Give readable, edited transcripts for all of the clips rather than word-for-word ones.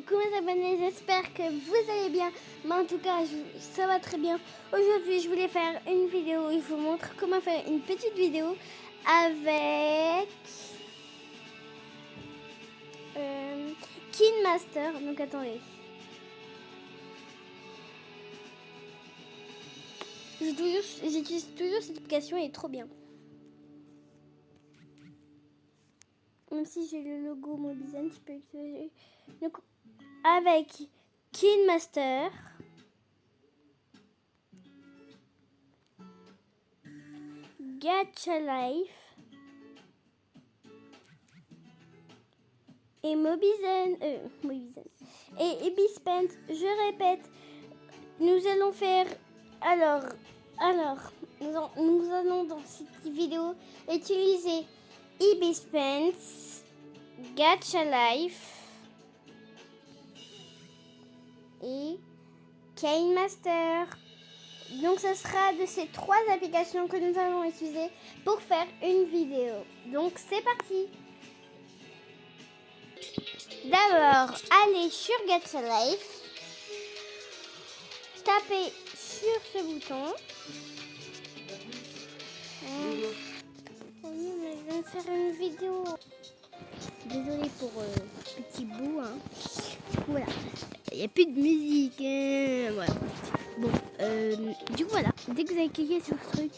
Comment ça va? J'espère que vous allez bien. Mais en tout cas, ça va très bien. Aujourd'hui, je voulais faire une vidéo où je vous montre comment faire une petite vidéo avec KineMaster. Donc attendez. J'utilise toujours cette application, elle est trop bien. Même si j'ai le logo Mobizen, je peux utiliser. Donc, avec KineMaster, Gacha Life et Mobizen. Et Ibispense, je répète, nous allons faire. Alors, nous allons dans cette vidéo utiliser Ibispense, Gacha Life et KineMaster. Donc, ce sera de ces trois applications que nous allons utiliser pour faire une vidéo. Donc, c'est parti. D'abord, allez sur Gacha Life, tapez sur ce bouton. Oh non, mais je viens de faire une vidéo. Désolée pour ce petit bout. Hein. Voilà, il n'y a plus de musique. Voilà. Bon, du coup, voilà, dès que vous avez cliqué sur ce truc,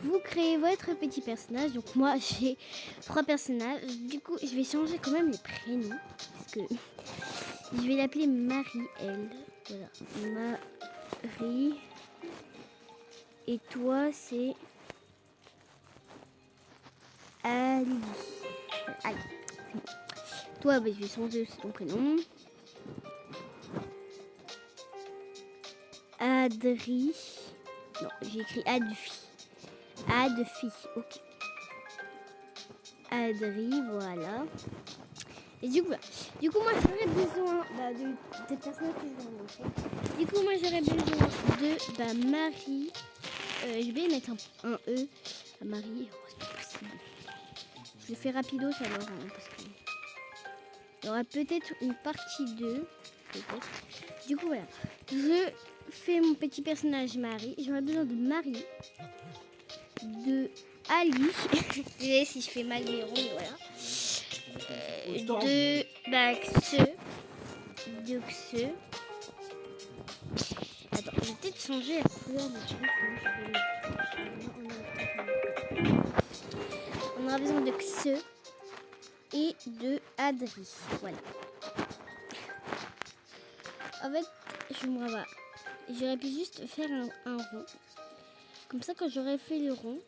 vous créez votre petit personnage. Donc moi, j'ai 3 personnages. Du coup, je vais changer quand même les prénoms. Parce que je vais l'appeler Marie-Elle. Voilà, Marie. Et toi, c'est Ali. Allez, toi, je vais changer aussi ton prénom. Adri. Non, j'ai écrit Adfi. Adfi, ok. Adri, voilà. Et du coup, moi, j'aurais besoin de personnes que je vais montrer. Du coup, moi, j'aurais besoin de Marie. Je vais mettre un E à Marie. Oh, c'est pas possible. Je le fais rapidos alors, hein, parce que il y aura peut-être une partie 2. Peut-être. Du coup, voilà. Je fais mon petit personnage Marie. J'aurais besoin de Marie, de Ali. Désolée si je fais mal les ronds, voilà. De Xe. Attends, je vais peut-être changer la couleur du truc. On aura besoin de Xe et de Adri. Voilà. En fait, j'aurais pu juste faire un rond. Comme ça, quand j'aurais fait le rond,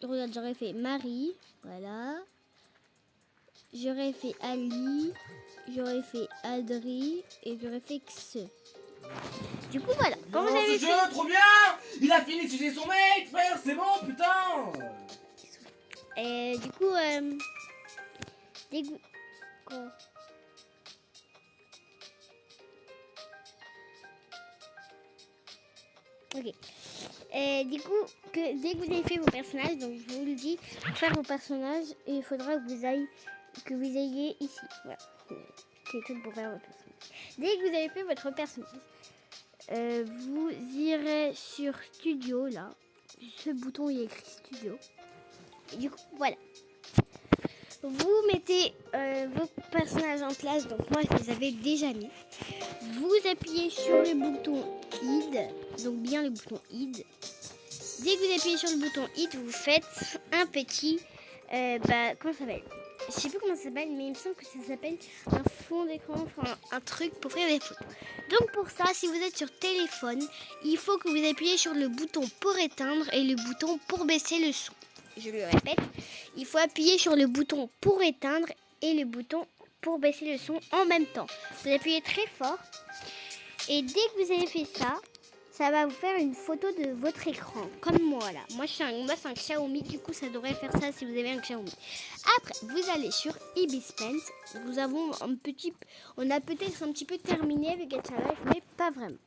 regarde, j'aurais fait Marie, voilà. J'aurais fait Ali, j'aurais fait Adri et j'aurais fait Xe. Du coup, voilà. Quand vous avez fait... trop bien. Il a fini de sucer son mec, frère, c'est bon, putain. Et du coup, quoi? Ok. Et du coup, dès que vous avez fait vos personnages, donc je vous le dis, pour faire vos personnages, il faudra que vous ayez ici. Voilà. C'est tout pour faire votre personnage. Dès que vous avez fait votre personnage, vous irez sur Studio, là. Ce bouton, il est écrit Studio. Et du coup, voilà. Vous mettez vos personnages en place. Donc moi, je les avais déjà mis. Vous appuyez sur le bouton ID. Donc bien le bouton ID. Dès que vous appuyez sur le bouton ID, vous faites un petit... comment ça s'appelle? Je sais plus comment ça s'appelle, mais il me semble que ça s'appelle un fond d'écran, enfin un truc pour faire des photos. Donc pour ça, si vous êtes sur téléphone, il faut que vous appuyez sur le bouton pour éteindre et le bouton pour baisser le son. Je le répète, il faut appuyer sur le bouton pour éteindre et le bouton pour baisser le son en même temps. Vous appuyez très fort et dès que vous avez fait ça, ça va vous faire une photo de votre écran, comme moi là. Moi c'est un Xiaomi, du coup ça devrait faire ça si vous avez un Xiaomi. Après, vous allez sur Ibispense. On a peut-être un petit peu terminé avec Gacha Life, mais pas vraiment.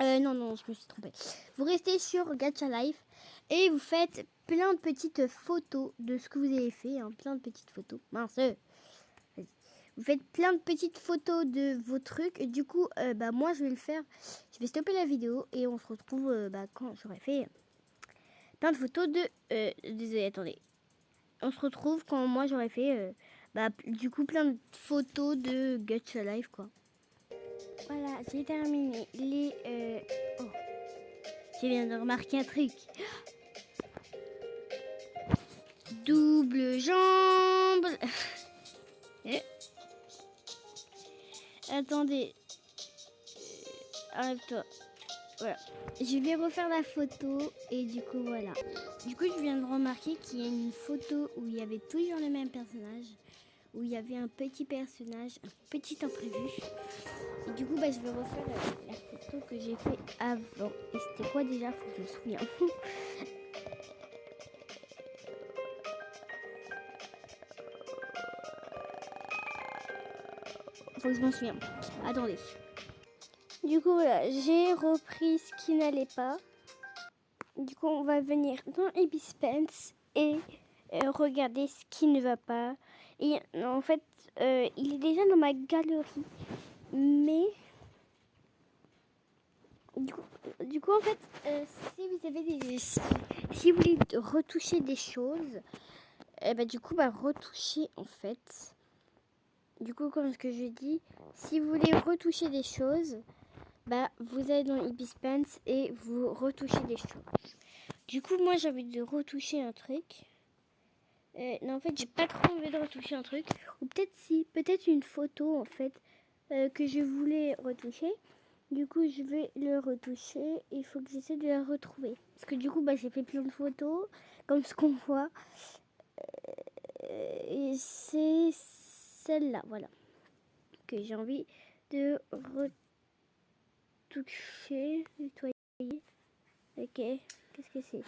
Non, je me suis trompée. Vous restez sur Gacha Life et vous faites plein de petites photos de ce que vous avez fait. Hein, plein de petites photos. Mince. Vous faites plein de petites photos de vos trucs. Et du coup, moi, je vais le faire. Je vais stopper la vidéo et on se retrouve quand j'aurai fait plein de photos de... désolé, attendez. On se retrouve quand moi, j'aurai fait, du coup, plein de photos de Guts Alive, quoi. Voilà, j'ai terminé les... Oh, je viens de remarquer un truc. Double jambe. Attendez. Arrête-toi. Voilà. Je vais refaire la photo et du coup voilà. Du coup je viens de remarquer qu'il y a une photo où il y avait toujours le même personnage. Où il y avait un petit personnage, un petit imprévu. Et du coup je vais refaire la photo que j'ai fait avant. Et c'était quoi déjà? Faut que je me souvienne. Faut que je m'en souvienne. Attendez. Du coup, voilà, j'ai repris ce qui n'allait pas. Du coup, on va venir dans Ebispence et regarder ce qui ne va pas. Et en fait, il est déjà dans ma galerie. Mais, du coup en fait, si vous avez si vous voulez retoucher des choses, du coup, retoucher en fait. Du coup, comme ce que je dis, si vous voulez retoucher des choses, vous allez dans Ebispence et vous retouchez des choses. Du coup, moi, j'ai envie de retoucher un truc. Non, en fait, j'ai pas trop envie de retoucher un truc. Ou peut-être si, peut-être une photo, en fait, que je voulais retoucher. Du coup, je vais le retoucher. Il faut que j'essaie de la retrouver. Parce que du coup, j'ai fait plein de photos, comme ce qu'on voit. Et c'est celle-là, voilà, que j'ai envie de retoucher, nettoyer. Ok, qu'est-ce que c'est?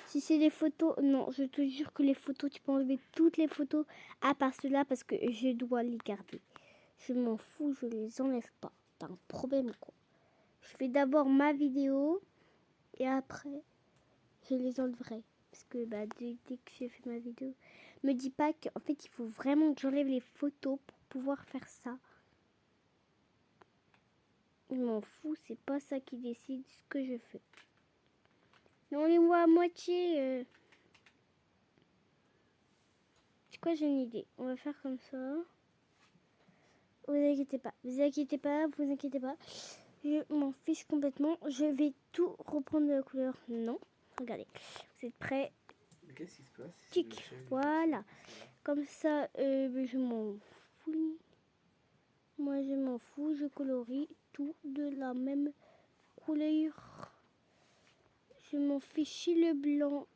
Si c'est des photos, non, je te jure que les photos, tu peux enlever toutes les photos à part ceux-là parce que je dois les garder. Je m'en fous, je les enlève pas. T'as un problème quoi? Je fais d'abord ma vidéo et après je les enlèverai. Parce que dès que j'ai fait ma vidéo, me dis pas qu'en fait il faut vraiment que j'enlève les photos pour pouvoir faire ça. Je m'en fous, c'est pas ça qui décide ce que je fais. Non, les moi à moitié. C'est quoi, j'ai une idée. On va faire comme ça. Vous inquiétez pas, vous inquiétez pas, vous inquiétez pas. Je m'en fiche complètement. Je vais tout reprendre de la couleur. Non, regardez. Vous êtes prêts? Mais qu'est-ce qui se passe? Tic, voilà. Comme ça, je m'en fous. Moi, je m'en fous. Je colorie tout de la même couleur. Je m'en fiche le blanc.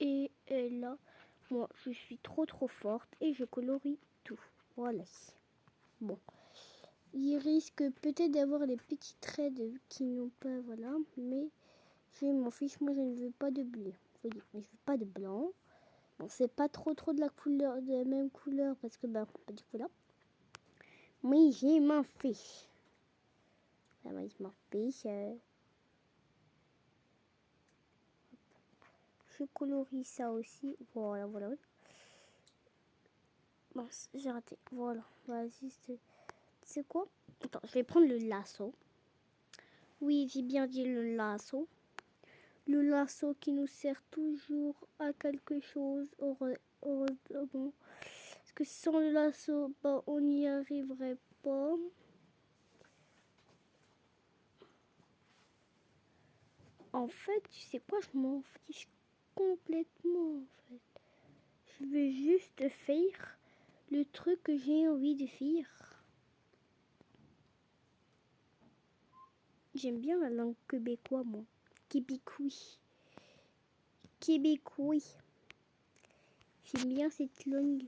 Et là, moi, je suis trop forte. Et je colorie tout. Voilà. Bon. Il risque peut-être d'avoir les petits traits qui n'ont pas, voilà. Mais je m'en fiche. Moi, je ne veux pas de bleu. Vous voyez, je veux pas de blanc. Bon, c'est pas trop de la couleur, de la même couleur. Parce que, pas du coup, là. Mais je m'en fiche. Vraiment, je m'en fiche. Je colorie ça aussi. Voilà, voilà. Bon, j'ai raté. Voilà. Vas-y, c'est quoi? Attends, je vais prendre le lasso. Oui, j'ai bien dit le lasso. Le lasso qui nous sert toujours à quelque chose, heureusement. Parce que sans le lasso, on n'y arriverait pas. En fait, tu sais quoi, je m'en fiche complètement, en fait. Je veux juste faire le truc que j'ai envie de faire. J'aime bien la langue québécoise, moi. Québécois. Québécois. J'aime bien cette langue.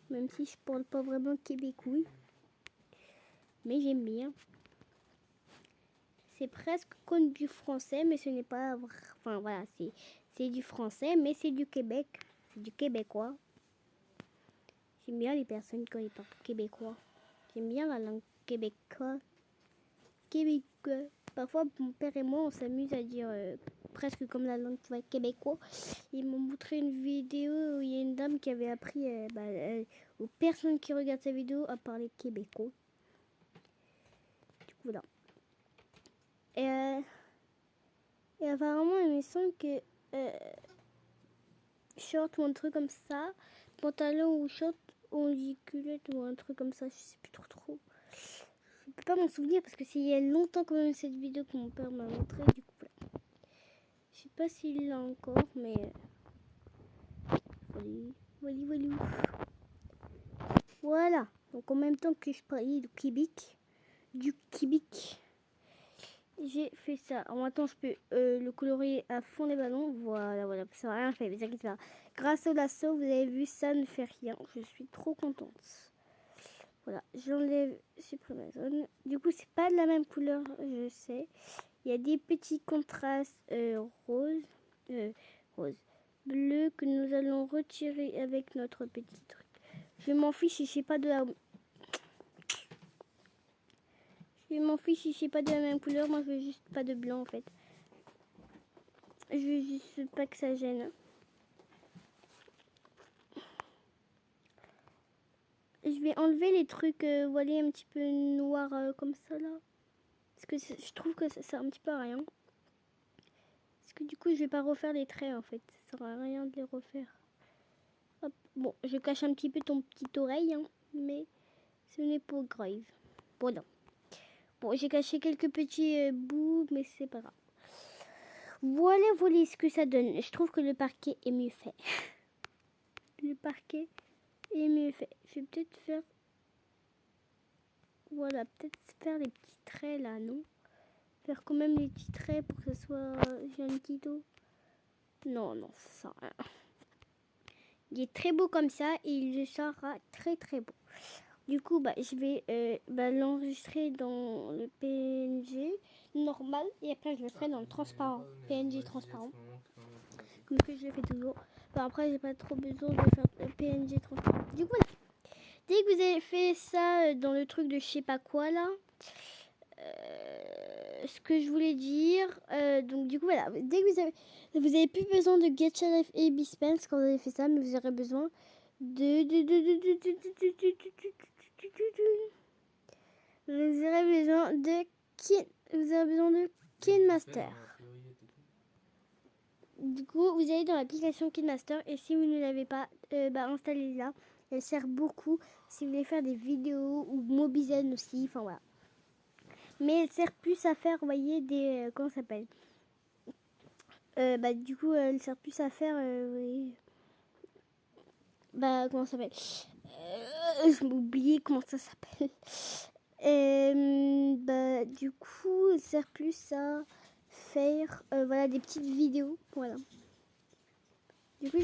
Même si je parle pas vraiment québécois. Mais j'aime bien. C'est presque comme du français, mais ce n'est pas... Enfin, voilà, c'est du français, mais c'est du Québec. C'est du québécois. J'aime bien les personnes quand ils parlent québécois. J'aime bien la langue québécoise. Québécois. Parfois, mon père et moi, on s'amuse à dire presque comme la langue québécoise. Ils m'ont montré une vidéo où il y a une dame qui avait appris aux personnes qui regardent sa vidéo à parler québécois. Du coup, voilà. Et apparemment, il me semble que short ou un truc comme ça, pantalon ou short ou une culotte ou un truc comme ça, je sais plus trop. Je peux pas m'en souvenir parce que c'est il y a longtemps quand même cette vidéo que mon père m'a montré. Du coup, voilà. Je sais pas s'il l'a encore, mais voilà. Donc en même temps que je parlais du Québec, j'ai fait ça. Alors maintenant, je peux le colorier à fond les ballons. Voilà, ça n'a rien fait, mais inquiétez pas. Grâce au lasso, vous avez vu, ça ne fait rien. Je suis trop contente. Voilà, j'enlève, supprime la zone. Du coup, c'est pas de la même couleur, je sais. Il y a des petits contrastes rose, bleu que nous allons retirer avec notre petit truc. Je m'en fiche si c'est pas de la... Je m'en fiche si c'est pas de la même couleur. Moi, je veux juste pas de blanc en fait. Je veux juste pas que ça gêne. Je vais enlever les trucs, voilà, un petit peu noirs comme ça là. Parce que je trouve que ça sert un petit peu à rien. Parce que du coup, je vais pas refaire les traits en fait. Ça sert à rien de les refaire. Hop. Bon, je cache un petit peu ton petite oreille, hein, mais ce n'est pas grave. Voilà. Bon, j'ai caché quelques petits bouts, mais c'est pas grave. Voilà ce que ça donne. Je trouve que le parquet est mieux fait. Le parquet est mieux fait. Je vais peut-être faire... Voilà, peut-être faire les petits traits là, non? Faire quand même les petits traits pour que ce soit gentito. Non, ça sert à rien. Il est très beau comme ça et il sera très beau. Du coup, je vais l'enregistrer dans le PNG normal et après je le ferai dans le transparent, PNG transparent, comme que je le fais toujours. Après, j'ai pas trop besoin de faire le PNG transparent. Du coup, voilà. Dès que vous avez fait ça dans le truc de je sais pas quoi là, ce que je voulais dire, donc du coup voilà, dès que vous avez plus besoin de Gacha Life et Bispense quand vous avez fait ça, mais vous aurez besoin de vous aurez besoin de KineMaster. Du coup, vous allez dans l'application KineMaster et si vous ne l'avez pas, installez-la. Elle sert beaucoup si vous voulez faire des vidéos ou Mobizen aussi, enfin voilà. Mais elle sert plus à faire, vous voyez, des... comment ça s'appelle du coup, elle sert plus à faire... oui. Comment ça s'appelle je m'oublie comment ça s'appelle. Du coup, elle sert plus à faire voilà, des petites vidéos. Voilà. Du coup,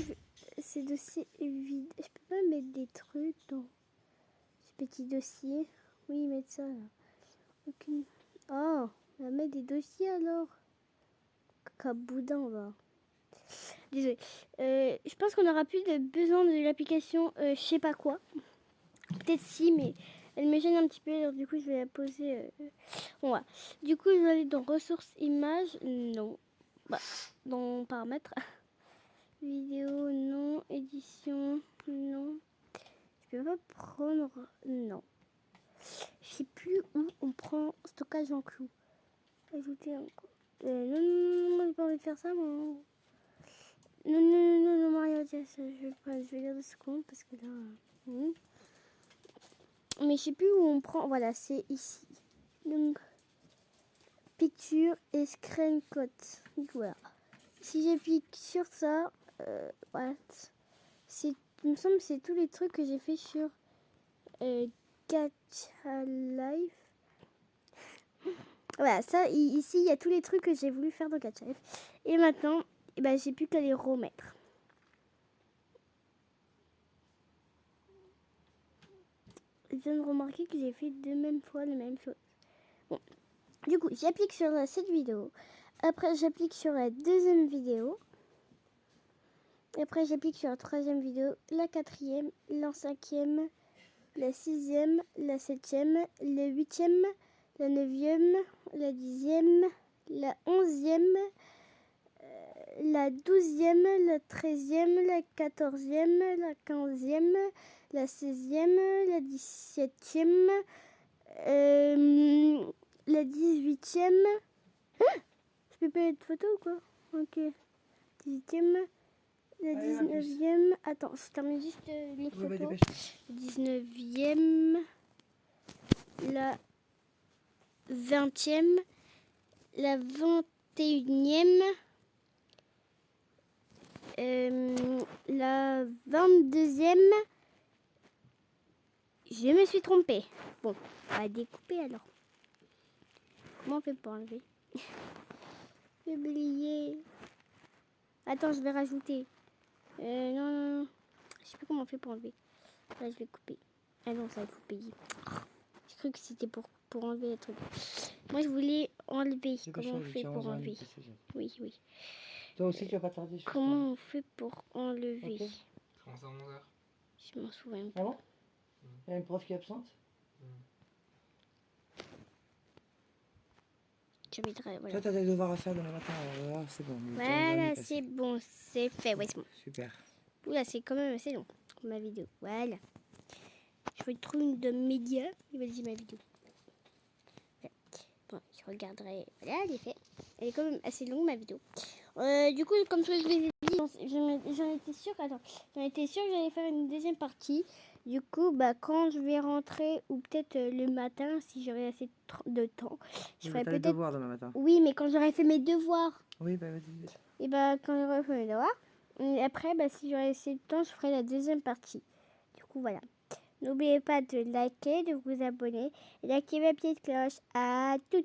ces dossiers vides. Je peux pas mettre des trucs dans ce petit dossier. Oui, mettre ça là. Aucune... Oh, on va mettre des dossiers alors. Caca boudin, va. Désolée. Je pense qu'on n'aura plus besoin de l'application je sais pas quoi. Peut-être si, mais elle me gêne un petit peu. Alors du coup, je vais la poser. Bon, voilà. Du coup, je vais aller dans ressources images. Non. Dans paramètres. Vidéo, non. Édition, non. Je peux pas prendre... Non. Je sais plus où on prend stockage en clou. Ajouter encore. Non, j'ai pas envie de faire ça, moi. Non, Mario, tiens, je vais garder ce compte parce que là... Mais je sais plus où on prend. Voilà, c'est ici. Donc, picture et screenshot. Donc, voilà. Si j'applique sur ça, voilà. Il me semble que c'est tous les trucs que j'ai fait sur Gacha Life. Voilà, ça, ici, il y a tous les trucs que j'ai voulu faire dans Gacha Life. Et maintenant, j'ai plus qu'à les remettre. Je viens de remarquer que j'ai fait deux mêmes fois la même chose. Bon, du coup, j'applique sur cette vidéo. Après, j'applique sur la deuxième vidéo. Et après, j'applique sur la troisième vidéo, la quatrième, la cinquième, la sixième, la septième, la huitième, la 9e, la 10e, la 11e, la 12e, la 13e, la 14e, la 15e, la 16e, la 17e, la 18e. Je peux pas mettre de photo ou quoi? Ok. 18e, la Allez, ma puce. 19e. Attends, je termine juste les Oui, bah, photos. dépêche-toi. 19e, la 20e, la 21e, la 22e. Je me suis trompée. Bon, on va découper alors. Comment on fait pour enlever? J'ai oublié. Attends, je vais rajouter. Non. Je sais plus comment on fait pour enlever. Là, je vais couper. Ah non, ça, il faut payer. J'ai cru que c'était pour enlever le truc. Moi, je voulais enlever. Comment on fait pour enlever? Oui. Toi aussi, tu vas pas tarder. Comment on fait pour enlever? Ok. Comment ça, 11h? Je m'en souviens pas. Ah bon? Il y a une prof qui est absente? Je mettrai, voilà. Toi, t'as des devoirs à faire demain matin. Voilà, c'est bon. Voilà, c'est bon, c'est fait. Ouais, c'est bon. Super. Oula, c'est quand même assez long, ma vidéo. Voilà. Je vais trouver une de médias. Il va dire ma vidéo. Voilà. Bon, je regarderai. Voilà, elle est faite. Elle est quand même assez longue, ma vidéo. Du coup, comme je vous ai dit, j'en étais sûre. Attends, j'en étais sûre que j'allais faire une deuxième partie. Du coup, quand je vais rentrer, ou peut-être le matin, si j'aurai assez de temps, je ferai peut-être. devoirs demain matin. Oui, mais quand j'aurai fait mes devoirs. Oui, bah vas-y. Et quand j'aurai fait mes devoirs. Et après, si j'aurai assez de temps, je ferai la deuxième partie. Du coup, voilà. N'oubliez pas de liker, de vous abonner et d'activer la petite cloche. À toutes.